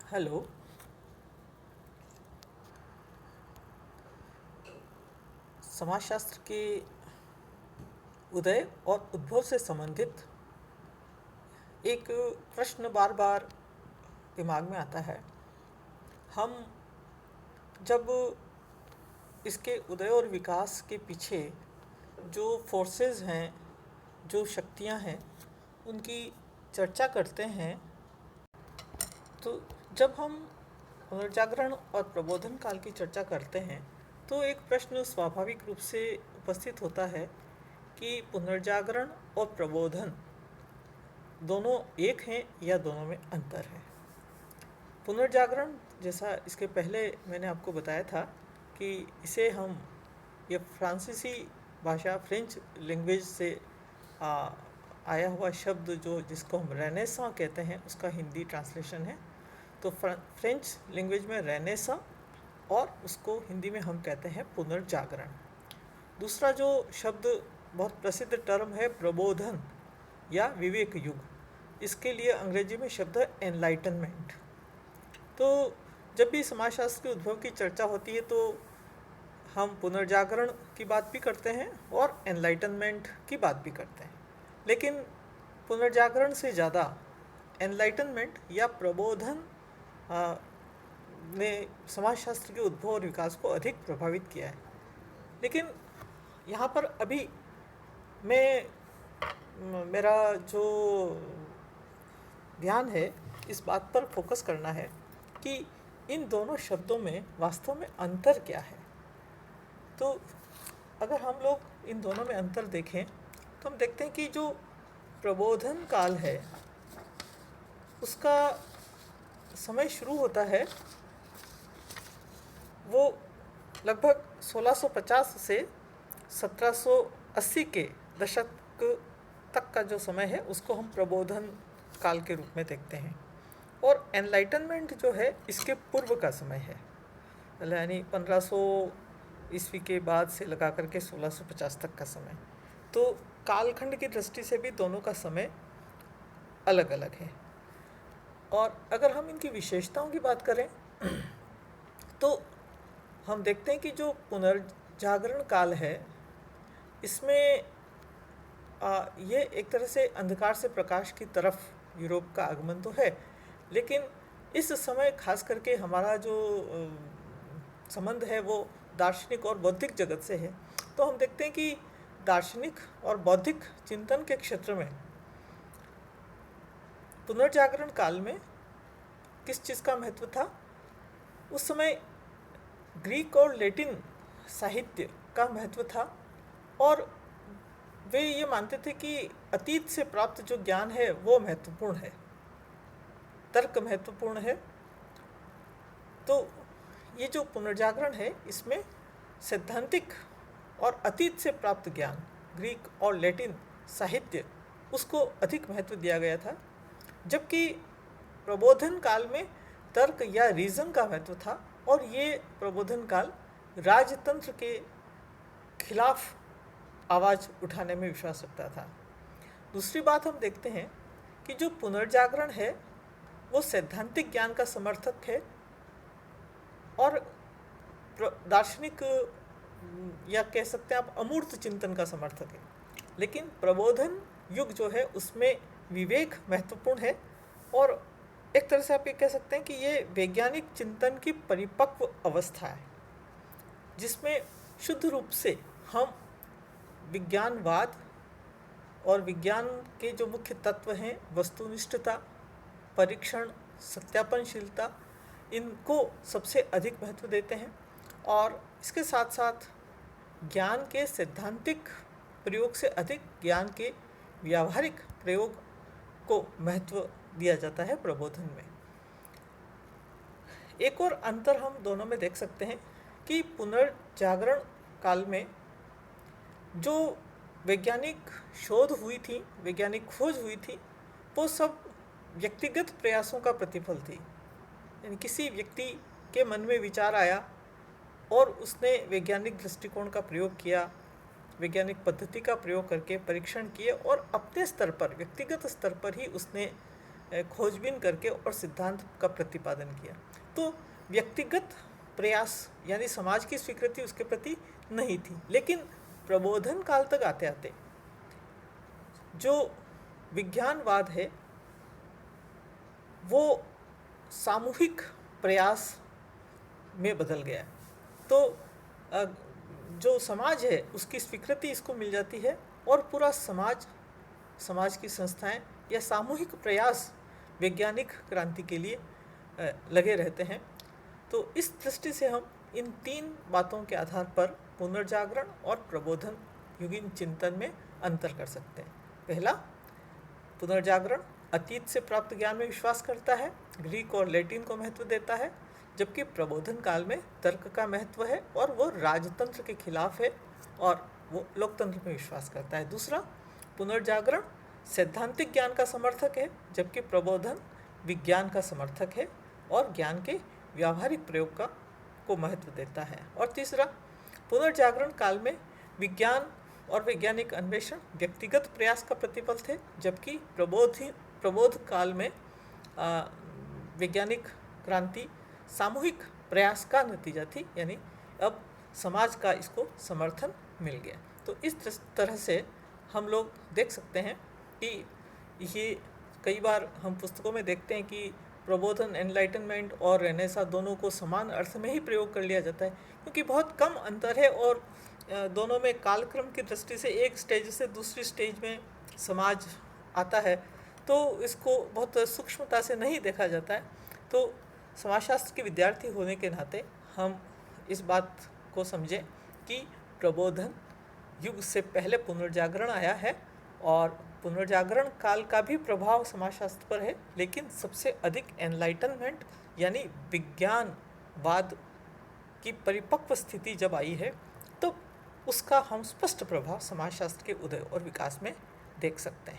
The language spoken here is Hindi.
हेलो। समाजशास्त्र के उदय और उद्भव से संबंधित एक प्रश्न बार बार दिमाग में आता है। हम जब इसके उदय और विकास के पीछे जो फोर्सेस हैं, जो शक्तियां हैं, उनकी चर्चा करते हैं, तो जब हम पुनर्जागरण और प्रबोधन काल की चर्चा करते हैं तो एक प्रश्न स्वाभाविक रूप से उपस्थित होता है कि पुनर्जागरण और प्रबोधन दोनों एक हैं या दोनों में अंतर है। पुनर्जागरण, जैसा इसके पहले मैंने आपको बताया था कि इसे हम ये फ्रांसीसी भाषा, फ्रेंच लैंग्वेज से आया हुआ शब्द जो जिसको हम रेनेसां कहते हैं, उसका हिंदी ट्रांसलेशन है। तो फ्रेंच लैंग्वेज में रेनेसां और उसको हिंदी में हम कहते हैं पुनर्जागरण। दूसरा जो शब्द बहुत प्रसिद्ध टर्म है प्रबोधन या विवेक युग, इसके लिए अंग्रेजी में शब्द है एनलाइटनमेंट। तो जब भी समाजशास्त्र के उद्भव की चर्चा होती है तो हम पुनर्जागरण की बात भी करते हैं और एनलाइटनमेंट की बात भी करते हैं, लेकिन पुनर्जागरण से ज़्यादा एनलाइटनमेंट या प्रबोधन ने समाजशास्त्र के उद्भव और विकास को अधिक प्रभावित किया है। लेकिन यहाँ पर अभी मेरा जो ध्यान है इस बात पर फोकस करना है कि इन दोनों शब्दों में वास्तव में अंतर क्या है। तो अगर हम लोग इन दोनों में अंतर देखें तो हम देखते हैं कि जो प्रबोधन काल है उसका समय शुरू होता है वो लगभग 1650 से 1780 के दशक तक का जो समय है उसको हम प्रबोधन काल के रूप में देखते हैं, और एनलाइटनमेंट जो है इसके पूर्व का समय है, यानी 1500 ईस्वी के बाद से लगा करके 1650 तक का समय। तो कालखंड की दृष्टि से भी दोनों का समय अलग अलग है। और अगर हम इनकी विशेषताओं की बात करें तो हम देखते हैं कि जो पुनर्जागरण काल है इसमें ये एक तरह से अंधकार से प्रकाश की तरफ यूरोप का आगमन तो है, लेकिन इस समय खास करके हमारा जो संबंध है वो दार्शनिक और बौद्धिक जगत से है। तो हम देखते हैं कि दार्शनिक और बौद्धिक चिंतन के क्षेत्र में पुनर्जागरण काल में किस चीज़ का महत्व था। उस समय ग्रीक और लैटिन साहित्य का महत्व था, और वे ये मानते थे कि अतीत से प्राप्त जो ज्ञान है वो महत्वपूर्ण है, तर्क महत्वपूर्ण है। तो ये जो पुनर्जागरण है इसमें सैद्धांतिक और अतीत से प्राप्त ज्ञान, ग्रीक और लैटिन साहित्य, उसको अधिक महत्व दिया गया था, जबकि प्रबोधन काल में तर्क या रीज़न का महत्व था, और ये प्रबोधन काल राजतंत्र के खिलाफ आवाज़ उठाने में विश्वास रखता था। दूसरी बात हम देखते हैं कि जो पुनर्जागरण है वो सैद्धांतिक ज्ञान का समर्थक है और दार्शनिक या कह सकते हैं आप अमूर्त चिंतन का समर्थक है। लेकिन प्रबोधन युग जो है उसमें विवेक महत्वपूर्ण है, और एक तरह से आप ये कह सकते हैं कि ये वैज्ञानिक चिंतन की परिपक्व अवस्था है जिसमें शुद्ध रूप से हम विज्ञानवाद और विज्ञान के जो मुख्य तत्व हैं, वस्तुनिष्ठता, परीक्षण, सत्यापनशीलता, इनको सबसे अधिक महत्व देते हैं, और इसके साथ साथ ज्ञान के सैद्धांतिक प्रयोग से अधिक ज्ञान के व्यावहारिक प्रयोग को महत्व दिया जाता है प्रबोधन में। एक और अंतर हम दोनों में देख सकते हैं कि पुनर्जागरण काल में जो वैज्ञानिक शोध हुई थी, वैज्ञानिक खोज हुई थी, वो सब व्यक्तिगत प्रयासों का प्रतिफल थी। यानी किसी व्यक्ति के मन में विचार आया और उसने वैज्ञानिक दृष्टिकोण का प्रयोग किया, वैज्ञानिक पद्धति का प्रयोग करके परीक्षण किए, और अपने स्तर पर, व्यक्तिगत स्तर पर ही उसने खोजबीन करके और सिद्धांत का प्रतिपादन किया। तो व्यक्तिगत प्रयास यानी समाज की स्वीकृति उसके प्रति नहीं थी, लेकिन प्रबोधन काल तक आते आते जो विज्ञानवाद है वो सामूहिक प्रयास में बदल गया। तो जो समाज है उसकी स्वीकृति इसको मिल जाती है और पूरा समाज की संस्थाएं या सामूहिक प्रयास वैज्ञानिक क्रांति के लिए लगे रहते हैं। तो इस दृष्टि से हम इन 3 बातों के आधार पर पुनर्जागरण और प्रबोधन युगीन चिंतन में अंतर कर सकते हैं। पहला, पुनर्जागरण अतीत से प्राप्त ज्ञान में विश्वास करता है, ग्रीक और लैटिन को महत्व देता है, जबकि प्रबोधन काल में तर्क का महत्व है और वो राजतंत्र के खिलाफ है और वो लोकतंत्र में विश्वास करता है। दूसरा, पुनर्जागरण सैद्धांतिक ज्ञान का समर्थक है, जबकि प्रबोधन विज्ञान का समर्थक है और ज्ञान के व्यावहारिक प्रयोग को महत्व देता है। और तीसरा, पुनर्जागरण काल में विज्ञान और वैज्ञानिक अन्वेषण व्यक्तिगत प्रयास का प्रतिफल थे, जबकि प्रबोध काल में वैज्ञानिक क्रांति सामूहिक प्रयास का नतीजा थी, यानी अब समाज का इसको समर्थन मिल गया। तो इस तरह से हम लोग देख सकते हैं कि ये कई बार हम पुस्तकों में देखते हैं कि प्रबोधन, एनलाइटनमेंट और रेनेसा दोनों को समान अर्थ में ही प्रयोग कर लिया जाता है, क्योंकि बहुत कम अंतर है और दोनों में कालक्रम की दृष्टि से एक स्टेज से दूसरी स्टेज में समाज आता है, तो इसको बहुत सूक्ष्मता से नहीं देखा जाता है। तो समाजशास्त्र के विद्यार्थी होने के नाते हम इस बात को समझें कि प्रबोधन युग से पहले पुनर्जागरण आया है और पुनर्जागरण काल का भी प्रभाव समाजशास्त्र पर है, लेकिन सबसे अधिक एनलाइटनमेंट यानी विज्ञानवाद की परिपक्व स्थिति जब आई है तो उसका हम स्पष्ट प्रभाव समाजशास्त्र के उदय और विकास में देख सकते हैं।